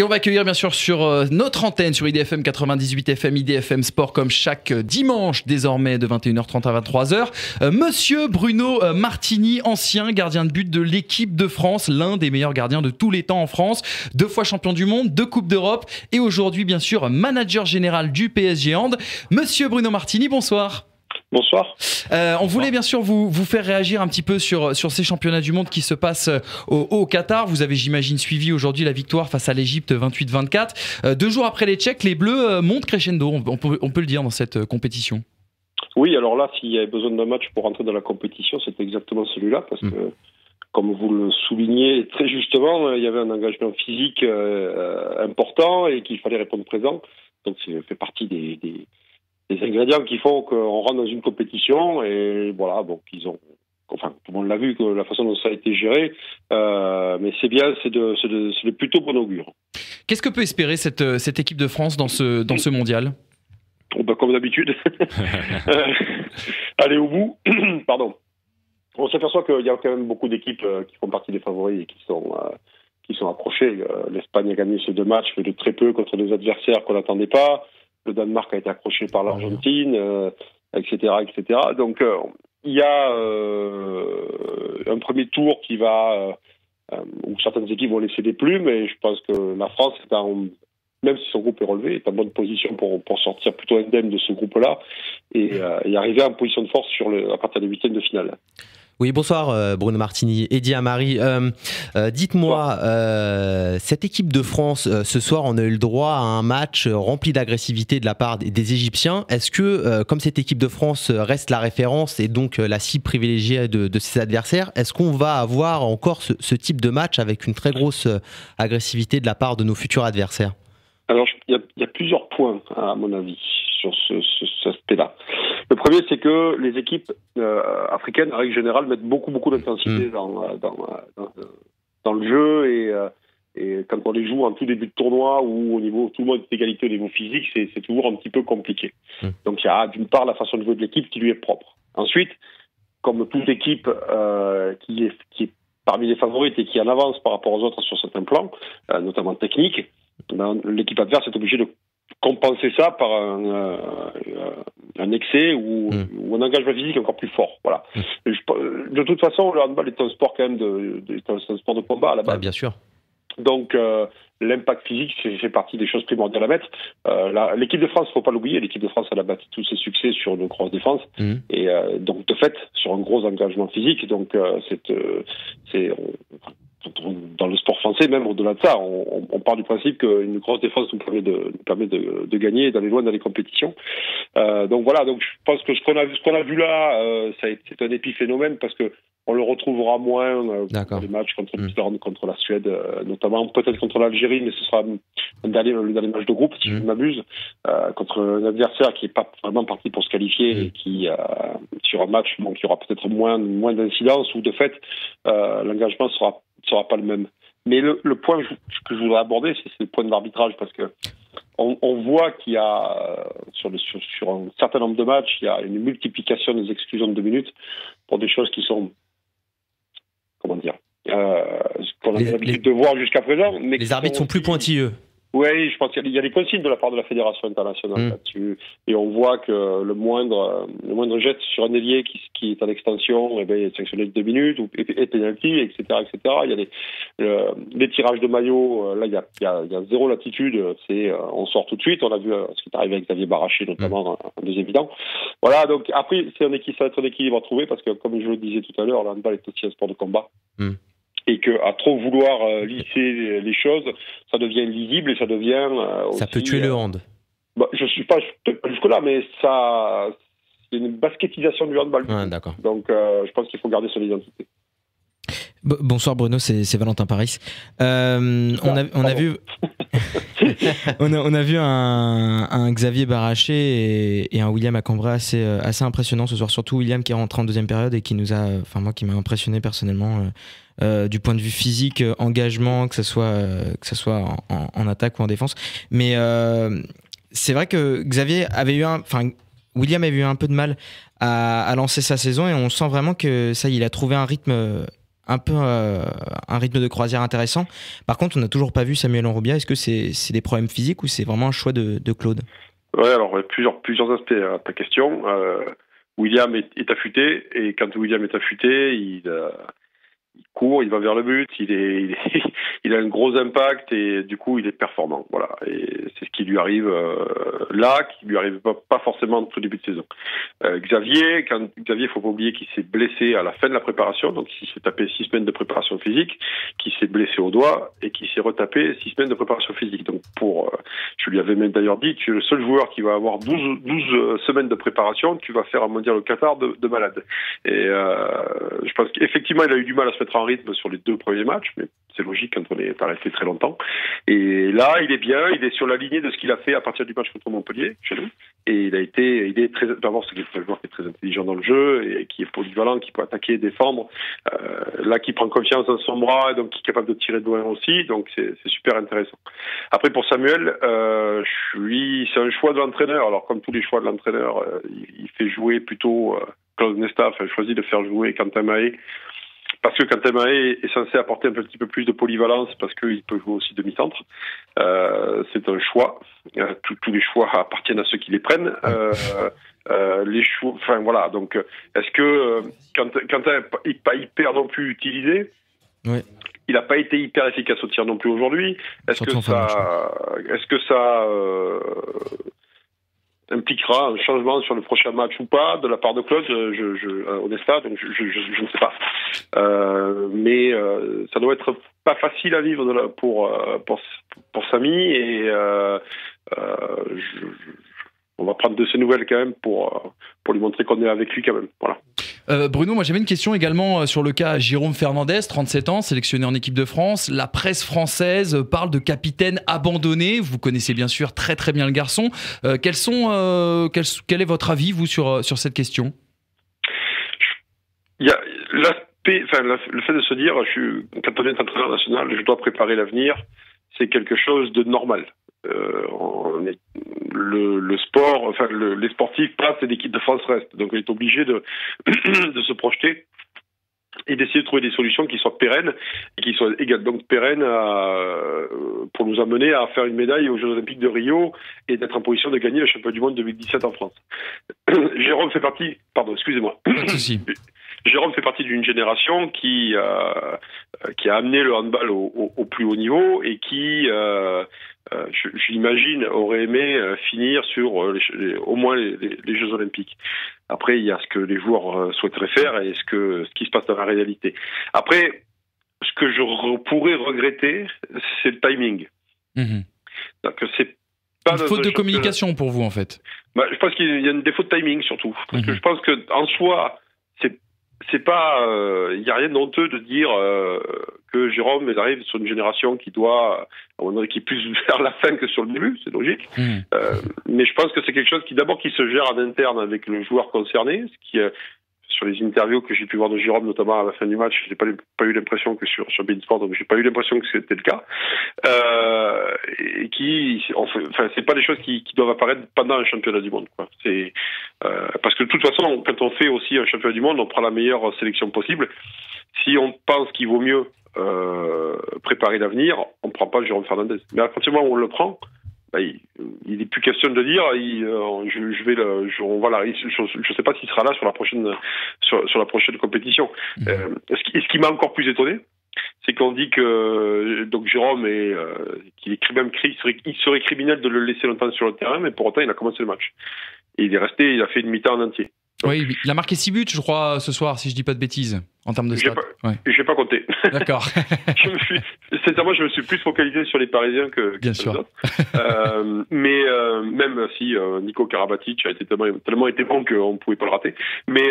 Et on va accueillir bien sûr sur notre antenne, sur IDFM 98 FM, IDFM Sport, comme chaque dimanche désormais de 21h30 à 23h, Monsieur Bruno Martini, ancien gardien de but de l'équipe de France, l'un des meilleurs gardiens de tous les temps en France, 2 fois champion du monde, 2 Coupes d'Europe et aujourd'hui bien sûr manager général du PSG Hand. Monsieur Bruno Martini, bonsoir. Bonsoir. On voulait bien sûr vous faire réagir un petit peu sur ces championnats du monde qui se passent au Qatar. Vous avez, j'imagine, suivi aujourd'hui la victoire face à l'Égypte 28-24. 2 jours après les Tchèques, les Bleus montent crescendo, on peut le dire, dans cette compétition. Oui, alors là, s'il y avait besoin d'un match pour rentrer dans la compétition, c'était exactement celui-là, parce que, comme vous le soulignez très justement, il y avait un engagement physique important et qu'il fallait répondre présent. Donc, ça fait partie des ingrédients qui font qu'on rentre dans une compétition et voilà, donc tout le monde l'a vu, que la façon dont ça a été géré, mais c'est bien, c'est de plutôt bon augure. Qu'est-ce que peut espérer cette équipe de France dans ce mondial ? Comme d'habitude, aller au bout. Pardon. On s'aperçoit qu'il y a quand même beaucoup d'équipes qui font partie des favoris et qui sont approchées. L'Espagne a gagné ces 2 matchs, mais de très peu contre des adversaires qu'on n'attendait pas. Le Danemark a été accroché par l'Argentine, etc., etc. Donc, il y a un premier tour qui va où certaines équipes vont laisser des plumes, et je pense que la France même si son groupe est relevé, est en bonne position pour sortir plutôt indemne de ce groupe-là et arriver en position de force à partir des 8e de finale. Oui, bonsoir Bruno Martini. Eddie Amari, dites-moi, cette équipe de France, ce soir, on a eu le droit à un match rempli d'agressivité de la part des Égyptiens. Est-ce que, comme cette équipe de France reste la référence et donc la cible privilégiée de ses adversaires, est-ce qu'on va avoir encore ce type de match avec une très grosse agressivité de la part de nos futurs adversaires ? Alors, il y a plusieurs points, à mon avis, sur cet aspect-là. Le premier, c'est que les équipes africaines, en règle générale, mettent beaucoup d'intensité dans le jeu et quand on les joue en tout début de tournoi ou au niveau, tout le monde est égalité au niveau physique, c'est toujours un petit peu compliqué. Donc, il y a d'une part la façon de jouer de l'équipe qui lui est propre. Ensuite, comme toute équipe qui est parmi les favorites et qui en avance par rapport aux autres sur certains plans, notamment techniques, l'équipe adverse est obligée de compenser ça par un excès ou un engagement physique encore plus fort. Voilà. De toute façon, le handball est un sport quand même un sport de combat à la base. Bien sûr. Donc l'impact physique fait partie des choses primordiales à mettre. L'équipe de France, il ne faut pas l'oublier, l'équipe de France elle a bâti tous ses succès sur une grosse défense et donc de fait sur un gros engagement physique. Donc dans le sport français, même au-delà de ça, on part du principe qu'une grosse défense nous permet de gagner et d'aller loin dans les compétitions. Donc voilà, donc je pense que ce qu'on a vu là, c'est un épiphénomène parce que on le retrouvera moins dans les matchs contre la Suède, notamment peut-être contre l'Algérie, mais ce sera le dernier match de groupe, si je ne m'abuse, contre un adversaire qui n'est pas vraiment parti pour se qualifier et qui, sur un match, qui aura peut-être moins d'incidence ou de fait, l'engagement sera pas le même. Mais le point que je voudrais aborder, c'est le point de l'arbitrage, parce que on voit qu'il y a, sur un certain nombre de matchs, il y a une multiplication des exclusions de 2 minutes pour des choses qui sont, comment dire, qu'on a l'habitude de voir jusqu'à présent. Mais les arbitres sont plus pointilleux. Oui, je pense qu'il y a des consignes de la part de la Fédération internationale là-dessus. Et on voit que le moindre jet sur un ailier qui est en extension, est sanctionné de 2 minutes, et pénalty, etc., etc. Il y a les tirages de maillot, là, il y a zéro latitude, on sort tout de suite. On a vu ce qui est arrivé avec Xavier Baraché, notamment, en 2e mi-temps. Voilà, donc après, ça va être un équilibre à trouver, parce que, comme je le disais tout à l'heure, le handball est aussi un sport de combat. Et qu'à trop vouloir lisser les choses, ça devient lisible et ça devient aussi, ça peut tuer le hand. Je suis pas jusque-là, mais c'est une basketisation du handball. D'accord. Donc je pense qu'il faut garder son identité. Bonsoir Bruno, c'est Valentin Paris. On a vu on a vu un Xavier Baraché et un William Acambray assez impressionnant ce soir, surtout William qui est rentré en 2e période et qui m'a impressionné personnellement du point de vue physique, engagement, que ce soit en attaque ou en défense. Mais c'est vrai que William avait eu un peu de mal à lancer sa saison et on sent vraiment que ça, il a trouvé un rythme un peu un rythme de croisière intéressant. Par contre, on n'a toujours pas vu Samuel Enrobia. Est-ce que c'est des problèmes physiques ou c'est vraiment un choix de Claude? Ouais, alors plusieurs aspects à ta question. William est affûté, et quand William est affûté, il court, il va vers le but, il a un gros impact et du coup il est performant. Voilà, et c'est ce qui lui arrive là, qui lui arrive pas forcément au tout début de saison. Xavier, faut pas oublier qu'il s'est blessé à la fin de la préparation, donc il s'est tapé 6 semaines de préparation physique, qu'il s'est blessé au doigt et qu'il s'est retapé 6 semaines de préparation physique. Donc je lui avais même d'ailleurs dit, tu es le seul joueur qui va avoir 12 semaines de préparation, tu vas faire un mondial au Qatar de malade. Et je pense qu'effectivement il a eu du mal à se mettre en rythme sur les 2 premiers matchs, mais c'est logique quand on est arrêté très longtemps. Et là, il est bien, il est sur la lignée de ce qu'il a fait à partir du match contre Montpellier, chez nous. Et il est très, d'abord, c'est un joueur qui est très intelligent dans le jeu et qui est polyvalent, qui peut attaquer, défendre. Là, qui prend confiance dans son bras et donc qui est capable de tirer de loin aussi. Donc, c'est super intéressant. Après, pour Samuel, c'est un choix de l'entraîneur. Alors, comme tous les choix de l'entraîneur, il fait jouer plutôt Claude Nesta, choisit de faire jouer Quentin Mahé. Parce que Quentin Mahé est censé apporter un petit peu plus de polyvalence, parce qu'il peut jouer aussi demi-centre. C'est un choix. Tous les choix appartiennent à ceux qui les prennent. Les choix, voilà. Donc, est-ce que Quentin n'est pas hyper non plus utilisé? Oui. Il n'a pas été hyper efficace au tir non plus aujourd'hui. Est-ce que ça impliquera un changement sur le prochain match ou pas de la part de Claude, Onesta, donc je ne sais pas. Mais ça doit être pas facile à vivre pour Samy, et on va prendre de ses nouvelles quand même pour lui montrer qu'on est avec lui quand même. Voilà. Bruno, moi j'avais une question également sur le cas Jérôme Fernandez, 37 ans, sélectionné en équipe de France. La presse française parle de capitaine abandonné. Vous connaissez bien sûr très très bien le garçon. Quel est votre avis, vous, sur cette question? Il y a l'aspect, le fait de se dire, quand on est entraîneur national, je dois préparer l'avenir, c'est quelque chose de normal. Le sport, les sportifs passent et l'équipe de France reste. Donc on est obligé de se projeter et d'essayer de trouver des solutions qui soient pérennes et qui soient donc pérennes pour nous amener à faire une médaille aux Jeux Olympiques de Rio et d'être en position de gagner le championnat du monde 2017 en France. Jérôme fait partie... Pardon, excusez-moi. Pas de souci. Jérôme fait partie d'une génération qui a amené le handball au plus haut niveau et qui, j'imagine, aurait aimé finir sur au moins les Jeux Olympiques. Après, il y a ce que les joueurs souhaiteraient faire et ce qui se passe dans la réalité. Après, ce que je pourrais regretter, c'est le timing. Mmh. Donc, c'est pas une faute de communication pour vous, en fait. Je pense qu'il y a un défaut de timing, surtout. Parce que je pense qu'en soi, c'est pas, il y a rien d'honteux de dire que Jérôme arrive sur une génération qui doit, qui est plus vers la fin que sur le début, c'est logique. Mais je pense que c'est quelque chose qui se gère en interne avec le joueur concerné, ce qui sur les interviews que j'ai pu voir de Jérôme, notamment à la fin du match, j'ai pas eu l'impression que sur Beansport, donc j'ai pas eu l'impression que c'était le cas. Et c'est pas des choses qui doivent apparaître pendant un championnat du monde, quoi. C'est parce que de toute façon, quand on fait aussi un championnat du monde, on prend la meilleure sélection possible. Si on pense qu'il vaut mieux préparer l'avenir, on prend pas Jérôme Fernandez. Mais à partir du moment où on le prend, il n'est plus question de dire je sais pas s'il sera là sur la prochaine compétition. Ce qui m'a encore plus étonné, c'est qu'on dit que donc Jérôme qu'il serait criminel de le laisser longtemps sur le terrain, mais pour autant il a commencé le match et il a fait une mi-temps en entier. Donc, oui, il a marqué 6 buts, je crois, ce soir, si je dis pas de bêtises, en termes de stats. J'ai pas compté. D'accord. Sincèrement, je me suis plus focalisé sur les Parisiens que sur les autres. Mais même si Nico Karabatic a été tellement été bon qu'on pouvait pas le rater. Mais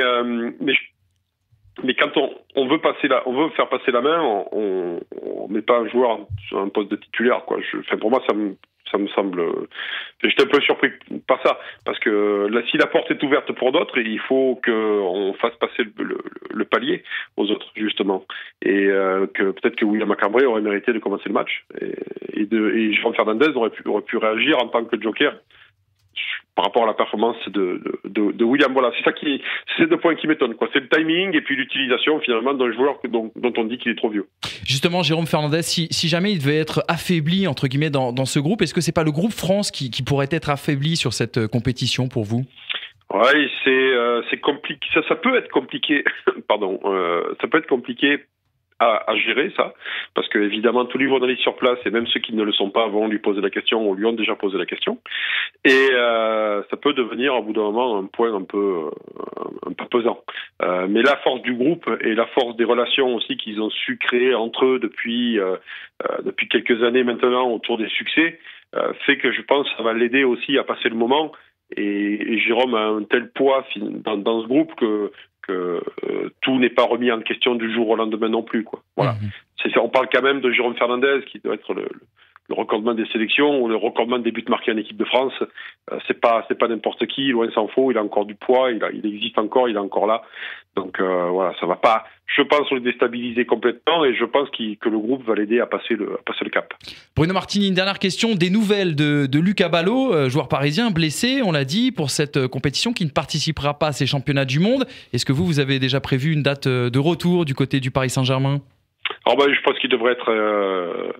quand on veut faire passer la main, on met pas un joueur sur un poste de titulaire, quoi. Pour moi, ça me semble. J'étais un peu surpris par ça, parce que là, si la porte est ouverte pour d'autres, il faut qu'on fasse passer le palier aux autres, justement, et que peut-être que William Macambré aurait mérité de commencer le match, et Jérôme Fernandez aurait pu réagir en tant que joker par rapport à la performance de William. Voilà, c'est ces 2 points qui m'étonnent, quoi. C'est le timing et puis l'utilisation finalement d'un joueur dont on dit qu'il est trop vieux. Justement, Jérôme Fernandez, si jamais il devait être affaibli entre guillemets dans ce groupe, est-ce que c'est pas le groupe France qui pourrait être affaibli sur cette compétition pour vous? Ouais, c'est compliqué. Ça peut être compliqué. Pardon. Ça peut être compliqué à gérer, ça, parce que évidemment tous les journalistes sur place et même ceux qui ne le sont pas vont lui poser la question ou lui ont déjà posé la question, et ça peut devenir au bout d'un moment un point un peu pesant. Mais la force du groupe et la force des relations aussi qu'ils ont su créer entre eux depuis quelques années maintenant autour des succès fait que je pense que ça va l'aider aussi à passer le moment. Et Jérôme a un tel poids dans ce groupe que tout n'est pas remis en question du jour au lendemain non plus, quoi. Voilà. On parle quand même de Jérôme Fernandez qui doit être le recordman des sélections ou le recordman des buts marqués en équipe de France. C'est pas n'importe qui, loin s'en faut. Il a encore du poids, il existe encore, il est encore là. Donc voilà, ça va pas, je pense, le déstabiliser complètement, et je pense que le groupe va l'aider à passer le cap. Bruno Martini, une dernière question. Des nouvelles de Lucas Ballot, joueur parisien blessé, on l'a dit, pour cette compétition, qui ne participera pas à ces championnats du monde. Est-ce que vous avez déjà prévu une date de retour du côté du Paris Saint-Germain? Alors je pense qu'il devrait être...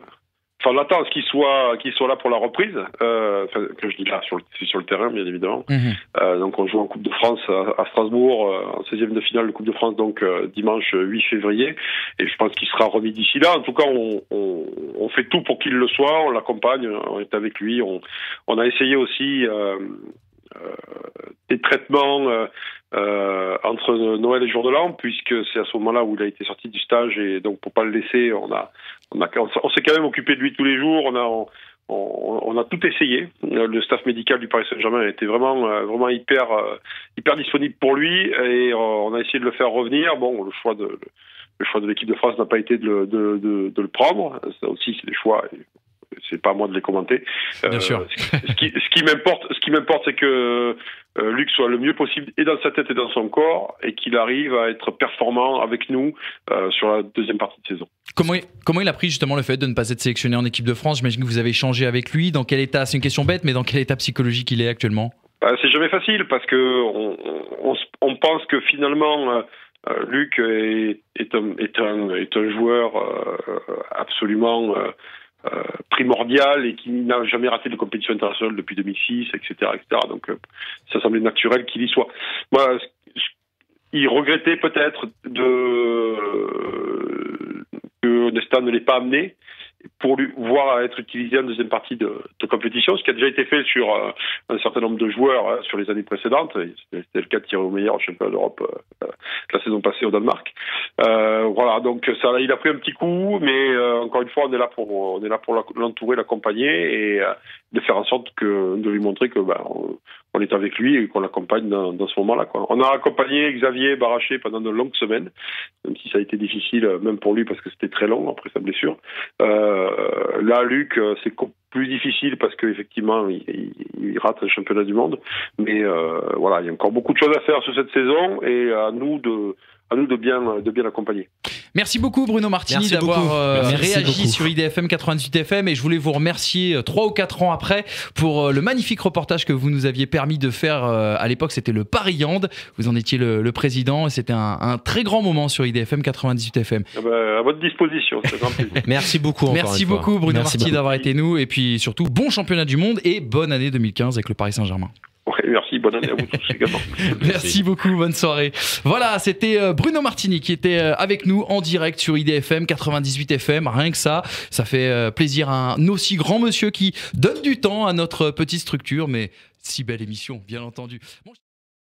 Enfin, on attend qu'il soit là pour la reprise. Que je dis là, sur le terrain, bien évidemment. Donc, on joue en Coupe de France à Strasbourg, en 16e de finale de Coupe de France, donc dimanche 8 février. Et je pense qu'il sera remis d'ici là. En tout cas, on fait tout pour qu'il le soit. On l'accompagne, on est avec lui. On a essayé aussi des traitements entre Noël et Jour de l'An, puisque c'est à ce moment-là où il a été sorti du stage, et donc pour pas le laisser, on s'est quand même occupé de lui tous les jours. On a tout essayé. Le staff médical du Paris Saint-Germain a été vraiment hyper disponible pour lui, et on a essayé de le faire revenir. Bon, le choix de l'équipe de France n'a pas été de le prendre. Ça aussi, c'est des choix. C'est pas à moi de les commenter. Bien sûr. Ce qui m'importe, c'est que Luc soit le mieux possible et dans sa tête et dans son corps, et qu'il arrive à être performant avec nous sur la deuxième partie de saison. Comment il a pris justement le fait de ne pas être sélectionné en équipe de France? J'imagine que vous avez échangé avec lui. Dans quel état, c'est une question bête, mais dans quel état psychologique il est actuellement? C'est jamais facile, parce que on pense que finalement Luc est un joueur absolument primordial, et qui n'a jamais raté de compétition internationale depuis 2006, etc. Donc ça semblait naturel qu'il y soit. Moi, il regrettait peut-être que Nesta ne l'ait pas amené pour lui voir être utilisé en deuxième partie de compétition, ce qui a déjà été fait sur un certain nombre de joueurs sur les années précédentes. C'était le cas de Thierry Omeyer au championnat d'Europe la saison passée au Danemark. Voilà, donc ça, il a pris un petit coup, mais encore une fois, on est là pour l'entourer, l'accompagner, et de faire en sorte de lui montrer que on est avec lui et qu'on l'accompagne dans ce moment-là, quoi. On a accompagné Xavier Baraché pendant de longues semaines, même si ça a été difficile, même pour lui, parce que c'était très long après sa blessure. Là, Luc, c'est plus difficile parce qu'effectivement, il rate un championnat du monde. Mais voilà, il y a encore beaucoup de choses à faire sur cette saison, et à nous de bien l'accompagner. Merci beaucoup Bruno Martini d'avoir réagi sur IDFM 98 FM, et je voulais vous remercier 3 ou 4 ans après pour le magnifique reportage que vous nous aviez permis de faire. À l'époque, c'était le Paris Hand, vous en étiez le président, et c'était un très grand moment sur IDFM 98 FM. À votre disposition, c'est un plaisir. Merci beaucoup. Merci beaucoup Bruno Martini d'avoir été nous, et puis surtout bon championnat du monde et bonne année 2015 avec le Paris Saint-Germain. Ouais, merci, bonne année à vous tous également. Merci beaucoup, bonne soirée. Voilà, c'était Bruno Martini qui était avec nous en direct sur IDFM 98 FM. Rien que ça fait plaisir à un aussi grand monsieur qui donne du temps à notre petite structure, mais si belle émission, bien entendu.